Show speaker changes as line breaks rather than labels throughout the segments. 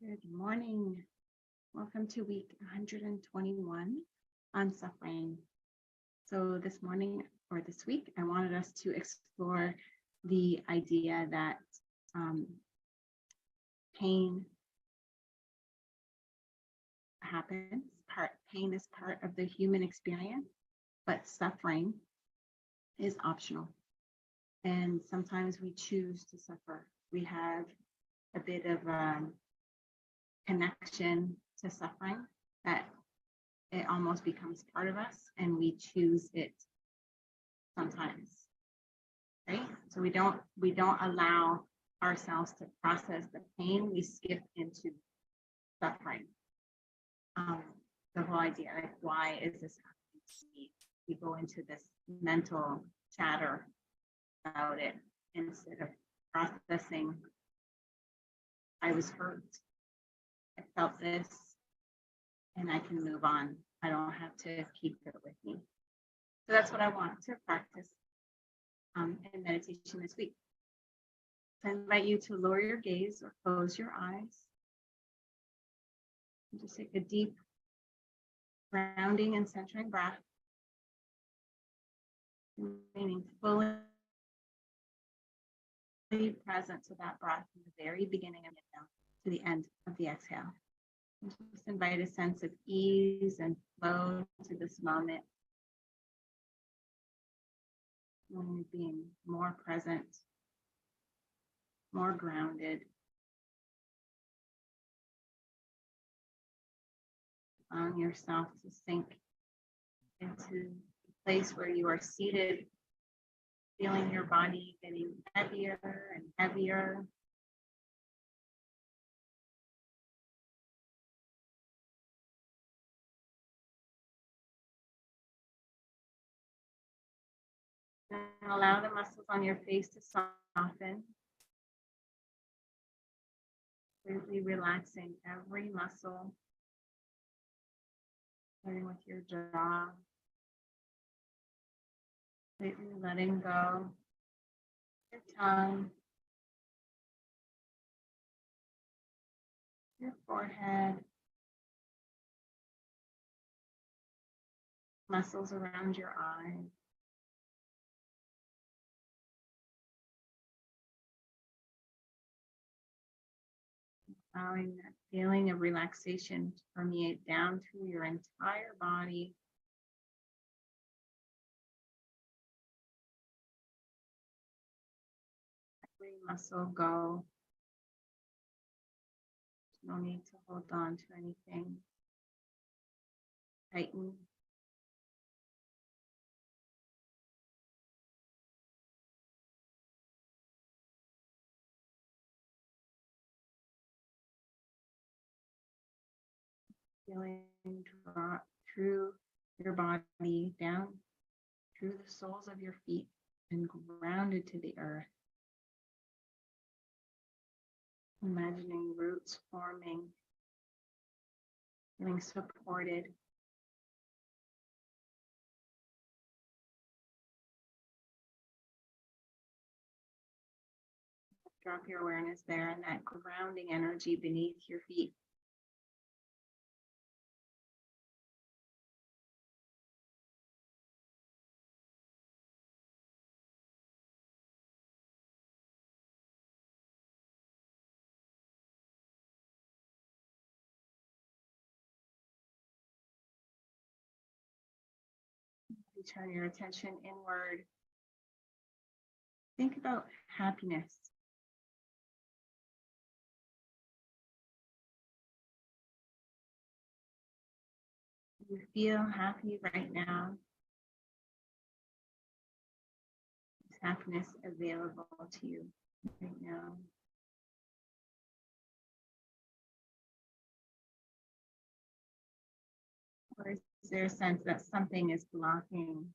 Good morning. Welcome to week 121 on suffering. So this morning or this week, I wanted us to explore the idea that pain happens. Pain is part of the human experience, but suffering is optional. And sometimes we choose to suffer. We have a bit of connection to suffering that it almost becomes part of us, and we choose it sometimes, right? So we don't allow ourselves to process the pain. We skip into suffering. The whole idea, like, why is this happening to me? We go into this mental chatter about it instead of processing. I was hurt. I felt this, and I can move on. I don't have to keep it with me. So that's what I want to practice in meditation this week. So I invite you to lower your gaze or close your eyes. And just take a deep grounding and centering breath, remaining fully present to that breath from the very beginning of the inhale to the end of the exhale. And just invite a sense of ease and flow to this moment. Being more present, more grounded. Allowing yourself to sink into a place where you are seated, feeling your body getting heavier and heavier. And allow the muscles on your face to soften. Completely relaxing every muscle, starting with your jaw. Completely letting go your tongue, your forehead, muscles around your eyes. Allowing that feeling of relaxation to permeate down through your entire body. Every muscle go. No need to hold on to anything. Tighten. Feeling drop through your body, down through the soles of your feet and grounded to the earth. Imagining roots forming, feeling supported. Drop your awareness there and that grounding energy beneath your feet. Turn your attention inward. Think about happiness. Do you feel happy right now? Is happiness available to you right now? Or is there a sense that something is blocking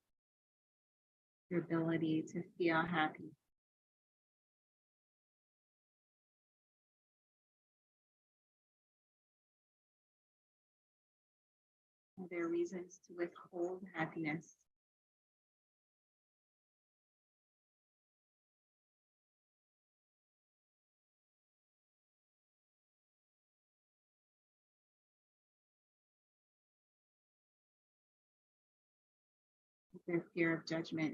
your ability to feel happy? Are there reasons to withhold happiness? their fear of judgment.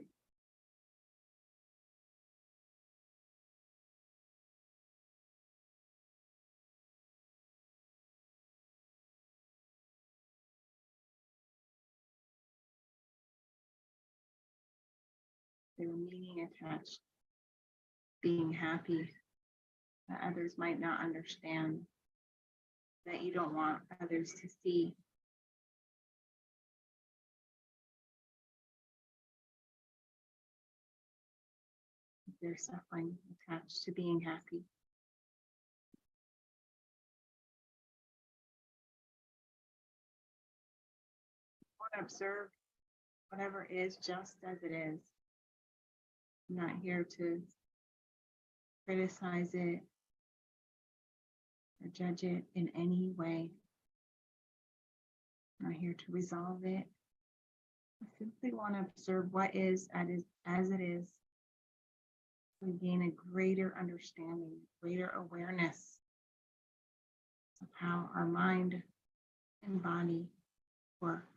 They were meaning attached, being happy that others might not understand, that you don't want others to see. They're suffering attached to being happy. Want to observe whatever is just as it is. I'm not here to criticize it or judge it in any way. I'm not here to resolve it. I simply want to observe what is as it is. We gain a greater understanding, greater awareness of how our mind and body works.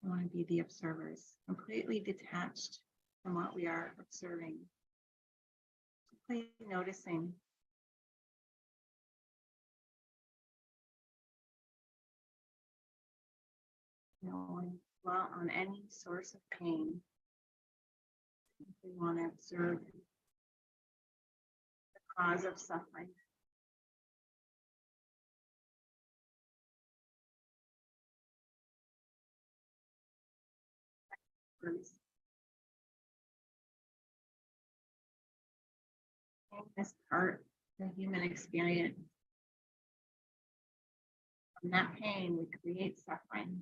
We want to be the observers, completely detached from what we are observing. Simply noticing. When we dwell on any source of pain, we want to observe the cause of suffering. Pain is part of the human experience. From that pain, we create suffering.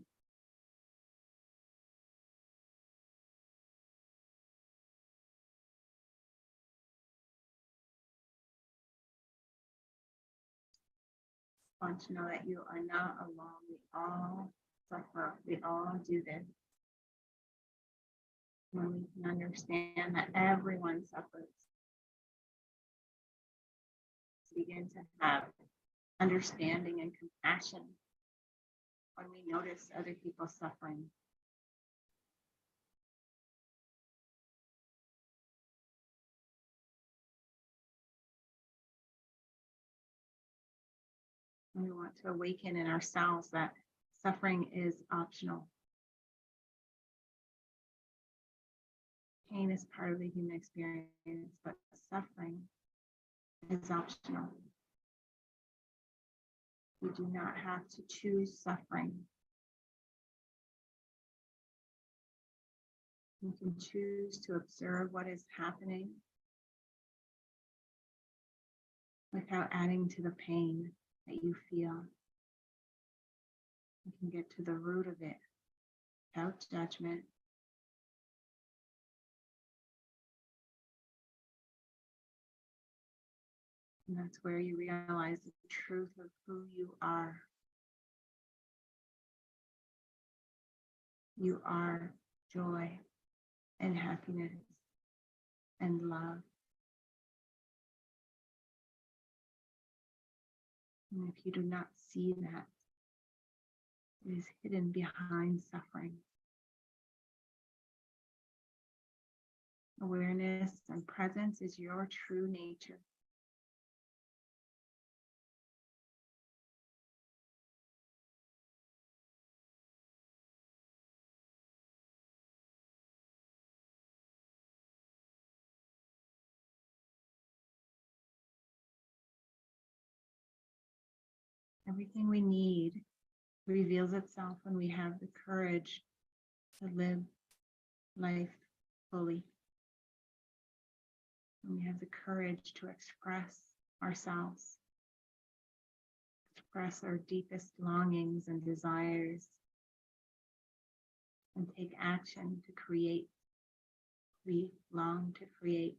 I want to know that you are not alone. We all suffer. We all do this. When we can understand that everyone suffers, begin to have understanding and compassion when we notice other people suffering. We want to awaken in ourselves that suffering is optional. Pain is part of the human experience, but suffering is optional. We do not have to choose suffering. We can choose to observe what is happening without adding to the pain that you feel. You can get to the root of it without judgment. And that's where you realize the truth of who you are. You are joy and happiness and love. And if you do not see that, it is hidden behind suffering. Awareness and presence is your true nature. Everything we need reveals itself when we have the courage to live life fully. When we have the courage to express ourselves, express our deepest longings and desires, and take action to create. We long to create.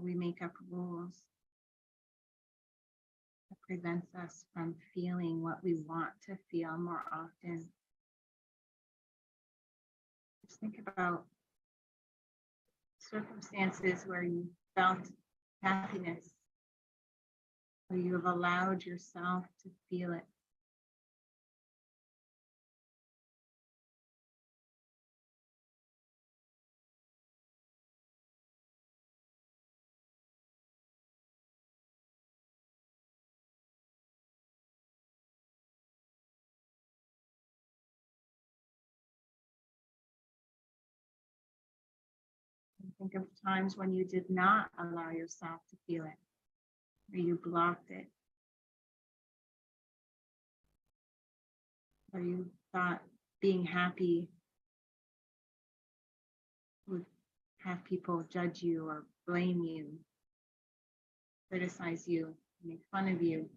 We make up rules that prevents us from feeling what we want to feel more often. Just think about circumstances where you felt happiness, where you have allowed yourself to feel it. And think of times when you did not allow yourself to feel it, or you blocked it, or you thought being happy would have people judge you or blame you, criticize you, make fun of you.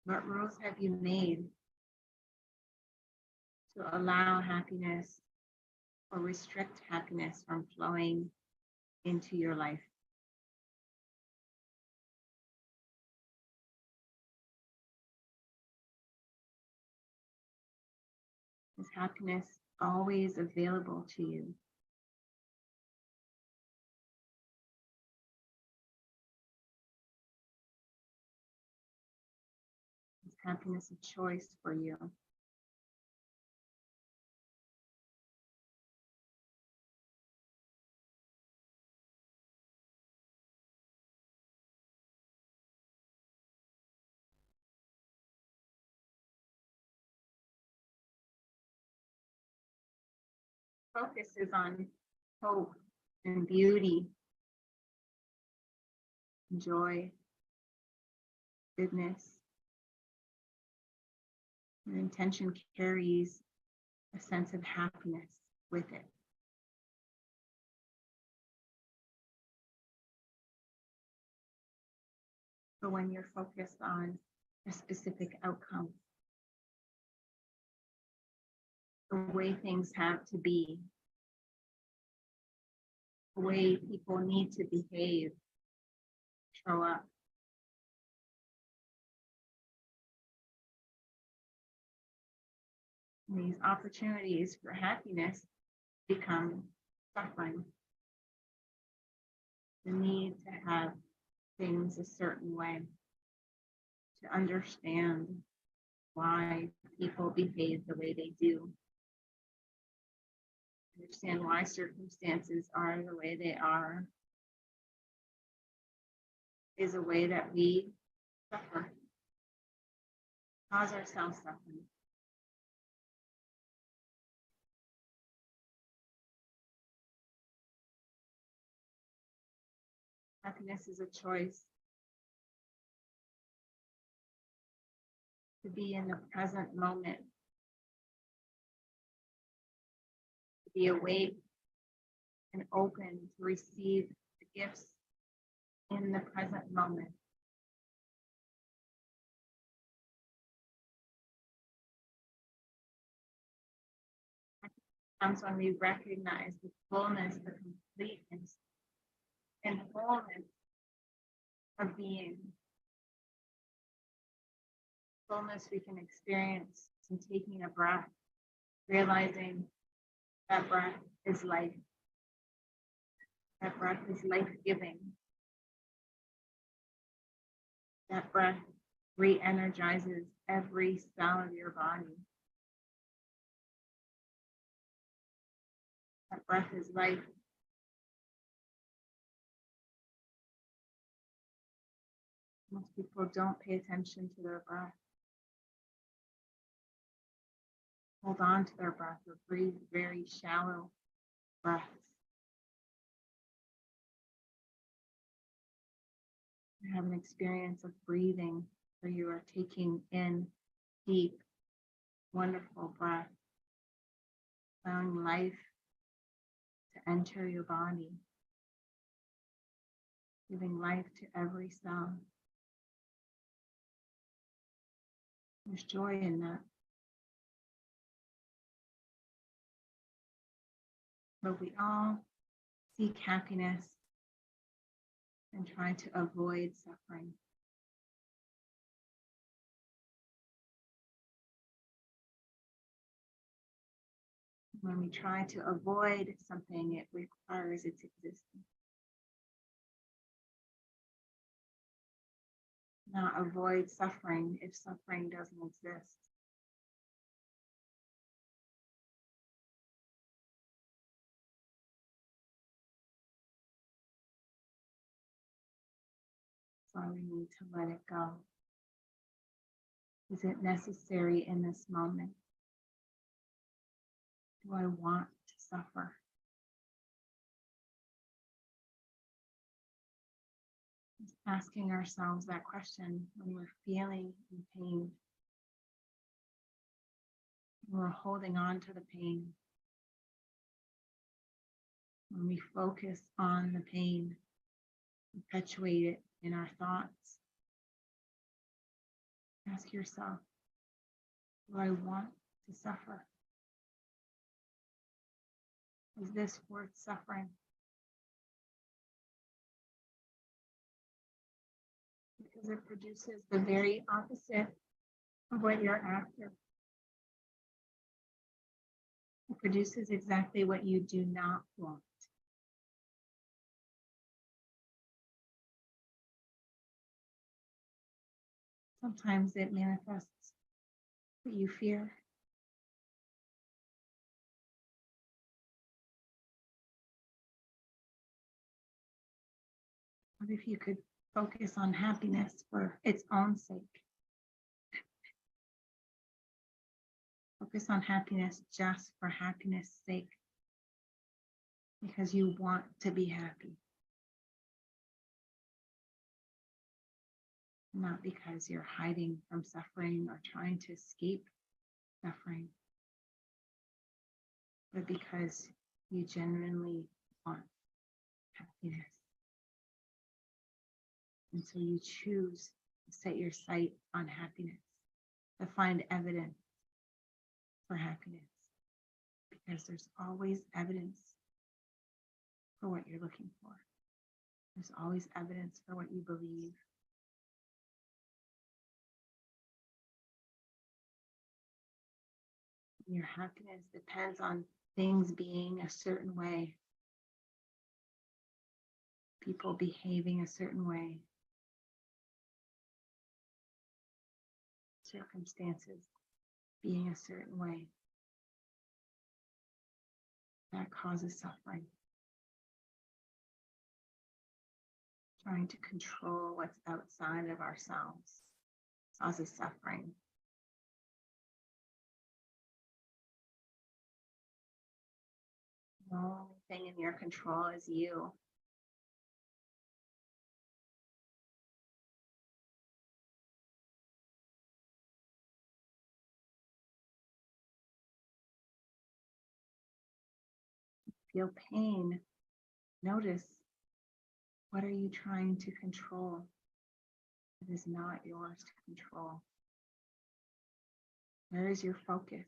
What rules have you made to allow happiness or restrict happiness from flowing into your life? Is happiness always available to you? Is happiness a choice for you? Focus is on hope and beauty, joy, goodness. Your intention carries a sense of happiness with it. But when you're focused on a specific outcome, the way things have to be, the way people need to behave, show up, these opportunities for happiness become suffering. The need to have things a certain way, to understand why people behave the way they do, understand why circumstances are the way they are, is a way that we suffer, cause ourselves suffering. Happiness is a choice to be in the present moment, to be awake and open to receive the gifts in the present moment. Comes when we recognize the fullness, the completeness, and wholeness of being. Fullness we can experience in taking a breath, realizing that breath is life. That breath is life-giving. That breath re-energizes every cell of your body. That breath is life. Most people don't pay attention to their breath. Hold on to their breath or breathe very shallow breaths. Have an experience of breathing where you are taking in deep, wonderful breath, allowing life to enter your body, giving life to every cell. There's joy in that. But we all seek happiness and try to avoid suffering. When we try to avoid something, it requires its existence. Not avoid suffering if suffering doesn't exist. That's why we need to let it go. Is it necessary in this moment? Do I want to suffer? Just asking ourselves that question when we're feeling in pain, when we're holding on to the pain, when we focus on the pain, perpetuate it in our thoughts. Ask yourself, do I want to suffer? Is this worth suffering? Because it produces the very opposite of what you're after. It produces exactly what you do not want. Sometimes it manifests what you fear. What if you could focus on happiness for its own sake? Focus on happiness just for happiness' sake, because you want to be happy, not because you're hiding from suffering or trying to escape suffering, but because you genuinely want happiness. And so you choose to set your sight on happiness, to find evidence for happiness, because there's always evidence for what you're looking for. There's always evidence for what you believe. Your happiness depends on things being a certain way, people behaving a certain way, circumstances being a certain way. That causes suffering. Trying to control what's outside of ourselves causes suffering. The only thing in your control is you. Feel pain, notice, what are you trying to control? It is not yours to control. Where is your focus?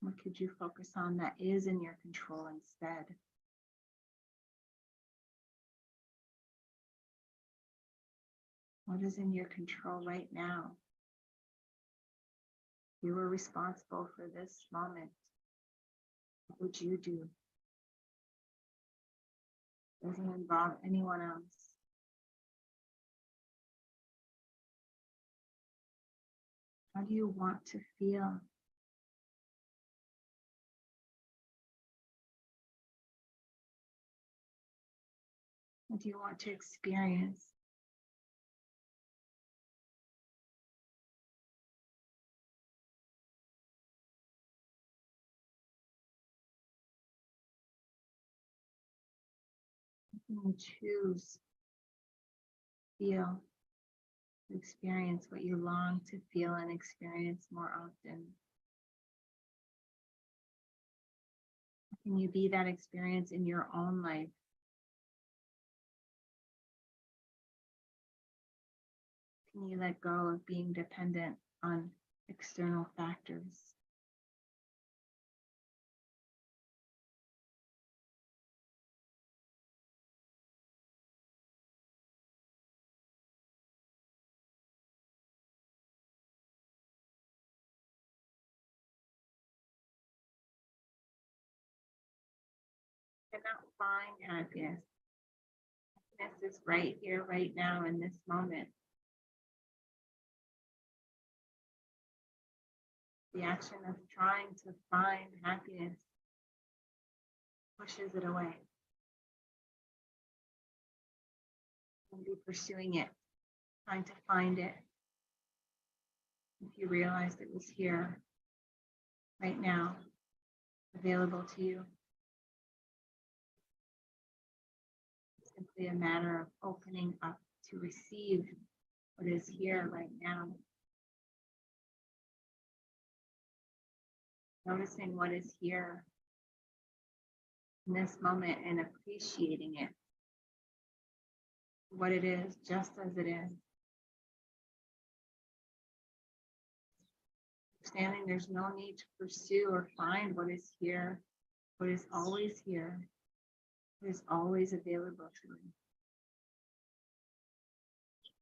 What could you focus on that is in your control instead? What is in your control right now? You were responsible for this moment. What would you do? Doesn't involve anyone else. How do you want to feel? What do you want to experience? You choose, feel, experience what you long to feel and experience more often. Can you be that experience in your own life? Can you let go of being dependent on external factors? cannot find happiness. Happiness is right here, right now, in this moment. The action of trying to find happiness pushes it away. And be pursuing it, trying to find it. If you realized it was here, right now, available to you. It's simply a matter of opening up to receive what is here right now. Noticing what is here in this moment and appreciating it, what it is, just as it is. Understanding there's no need to pursue or find what is here, what is always here, what is always available to you.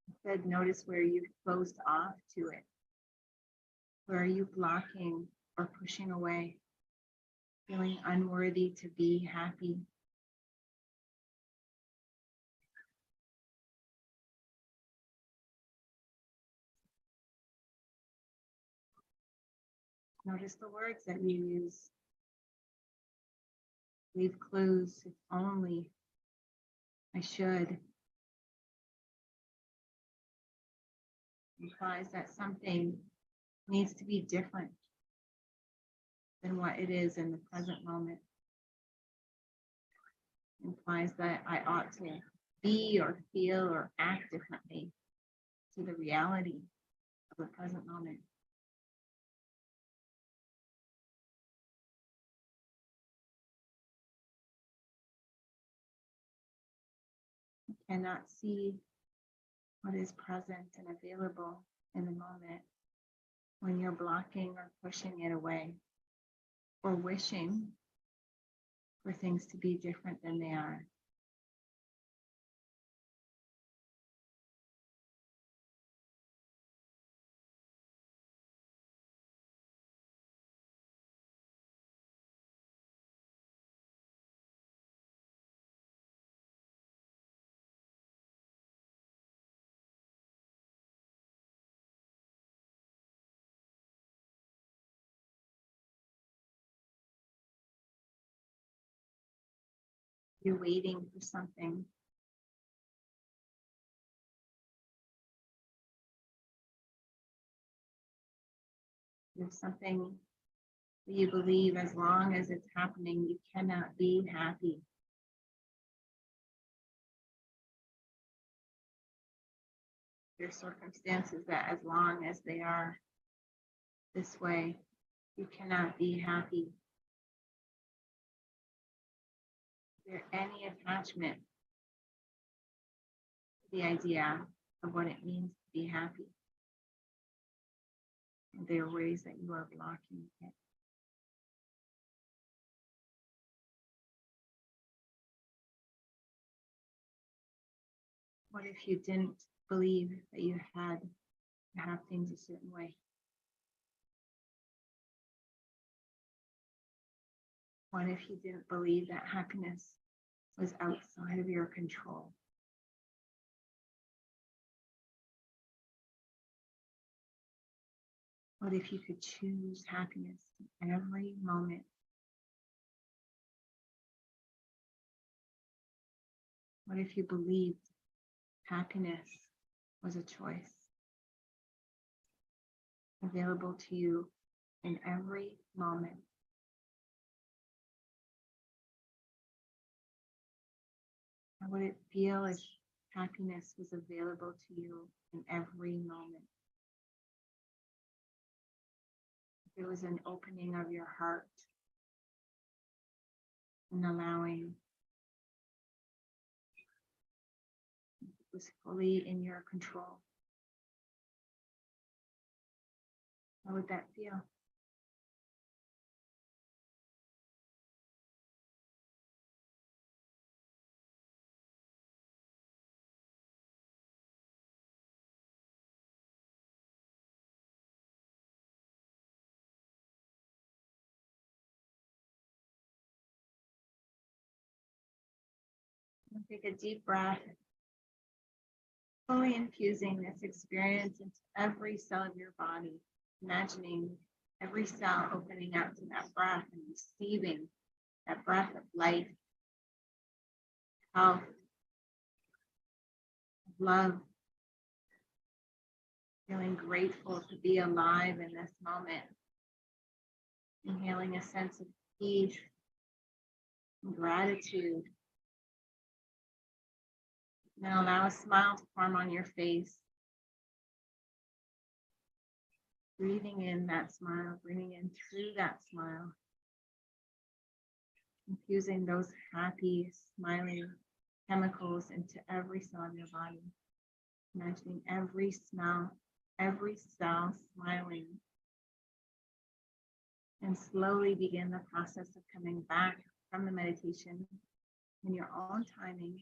Instead, notice where you've closed off to it. Where are you blocking or pushing away, feeling unworthy to be happy? Notice the words that you use. Leave clues, if only, I should. Implies that something needs to be different than what it is in the present moment. Implies that I ought to be or feel or act differently to the reality of the present moment. You cannot see what is present and available in the moment when you're blocking or pushing it away or wishing for things to be different than they are. You're waiting for something. There's something that you believe as long as it's happening, you cannot be happy. Your circumstances that as long as they are this way, you cannot be happy. Is there any attachment to the idea of what it means to be happy? And there are ways that you are blocking it. What if you didn't believe that you had to have things a certain way? What if you didn't believe that happiness was outside of your control? What if you could choose happiness in every moment? What if you believed happiness was a choice available to you in every moment? How would it feel if happiness was available to you in every moment? If it was an opening of your heart and allowing it was fully in your control. How would that feel? Take a deep breath, fully infusing this experience into every cell of your body, imagining every cell opening up to that breath and receiving that breath of life, health, love, feeling grateful to be alive in this moment, inhaling a sense of peace and gratitude. Now allow a smile to form on your face. Breathing in that smile, breathing in through that smile. Infusing those happy, smiling chemicals into every cell in your body. Imagining every cell smiling. And slowly begin the process of coming back from the meditation in your own timing,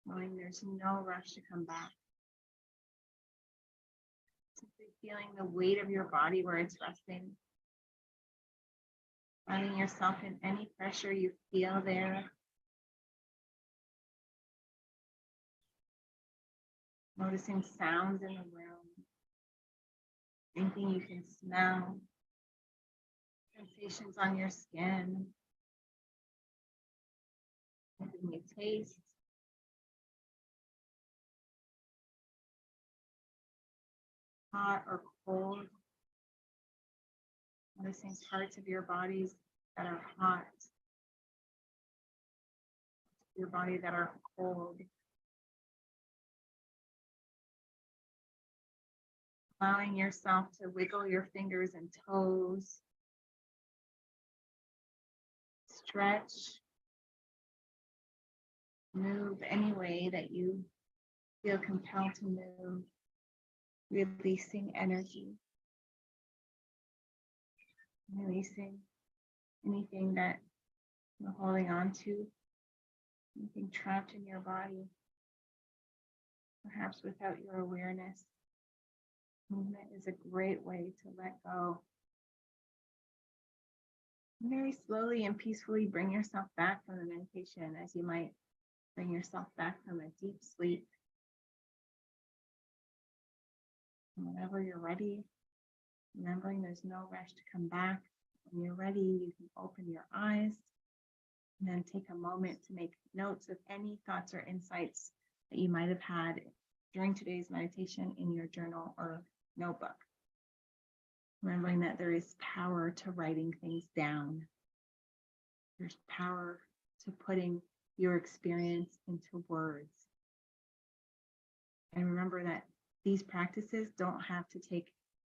knowing there's no rush to come back. Simply feeling the weight of your body where it's resting. Finding yourself in any pressure you feel there. Noticing sounds in the room. Anything you can smell. Sensations on your skin. Anything you taste. Hot or cold. Noticing parts of your bodies that are hot. Your body that are cold. Allowing yourself to wiggle your fingers and toes. Stretch. Move any way that you feel compelled to move. Releasing energy. Releasing anything that you're holding on to. Anything trapped in your body. Perhaps without your awareness. Movement is a great way to let go. Very slowly and peacefully bring yourself back from the meditation, as you might bring yourself back from a deep sleep. And whenever you're ready, remembering there's no rush to come back. When you're ready, you can open your eyes and then take a moment to make notes of any thoughts or insights that you might have had during today's meditation in your journal or notebook. Remembering that there is power to writing things down. There's power to putting your experience into words. And remember that these practices don't have to take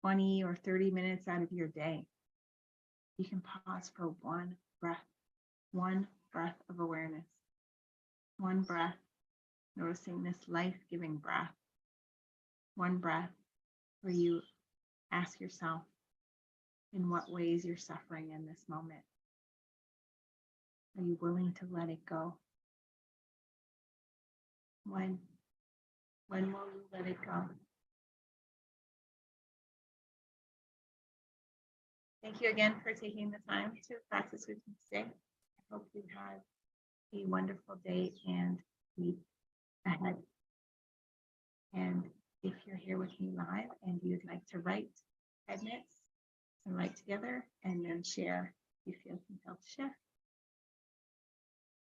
20 or 30 minutes out of your day. You can pause for one breath of awareness. One breath, noticing this life-giving breath. One breath where you ask yourself in what ways you're suffering in this moment. Are you willing to let it go? When will you let it go? Thank you again for taking the time to practice with me today. I hope you have a wonderful day and week ahead. And if you're here with me live and you'd like to write 5 minutes and write together and then share, if you feel compelled to share.